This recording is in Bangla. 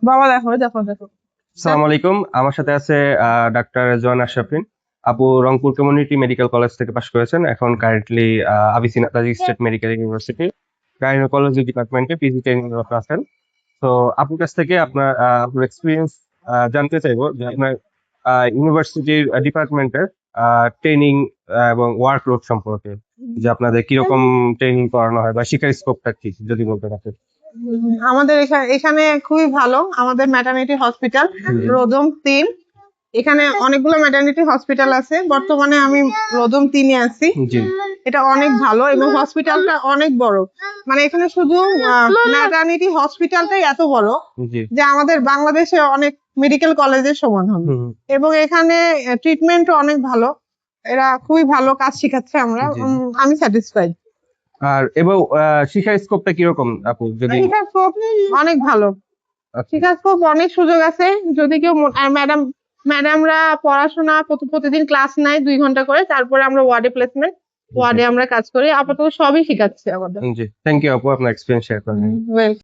বাবা দেখো দেখো দেখো। আসসালামু আলাইকুম, আমার সাথে আছে ডাক্তার জোয়ান আশরাফিন আপু। রংপুর কমিউনিটি মেডিকেল কলেজ থেকে পাশ করেছেন, এখন currently Avicenna Tajik state medical university gynaecology ডিপার্টমেন্টে পিজি ট্রেনিং আছেন। তো আপুর কাছ থেকে আপনার এক্সপিরিয়েন্স জানতে চাইবো যে আপনার ইউনিভার্সিটির ডিপার্টমেন্টের ট্রেনিং এবং ওয়ার্কলোড সম্পর্কে, যে আপনাদের কিরকম ট্রেনিং করানো হয় বা শিক্ষার স্কোপটা কি যদি বলতে পারেন। আমাদের এখানে খুবই ভালো। আমাদের ম্যাটারনিটি হসপিটাল রোদম 3। এখানে অনেকগুলো ম্যাটারনিটি হসপিটাল আছে, বর্তমানে আমি রোদম 3-এ আছি। জি এটা অনেক ভালো এবং হসপিটালটা অনেক বড়। মানে এখানে শুধু ম্যাটারনিটি হসপিটালটাই এত বড় জি যে আমাদের বাংলাদেশে অনেক মেডিকেল কলেজের সমান হবে। হুম, এবং এখানে ট্রিটমেন্টও অনেক ভালো। এরা খুবই ভালো কাজ শিখাচ্ছে, জি। আমি স্যাটিসফাইড। আর এবং শিক্ষার স্কোপটা কিরকম আপু যদি। শিক্ষার স্কোপ অনেক ভালো। আচ্ছা, শিক্ষার স্কোপ অনেক সুযোগ আছে। যদি কেউ ম্যাডামরা পড়াশোনা প্রতিদিন ক্লাস নেয় 2 ঘন্টা করে, তারপরে আমরা ওয়ার্ডে প্লেসমেন্ট, ওয়ার্ডে আমরা কাজ করি। আপাতত সবই শিখাচ্ছে আমাদের। জি থ্যাংক ইউ আপু আপনার এক্সপিরিয়েন্স শেয়ার করার জন্য। ওয়েল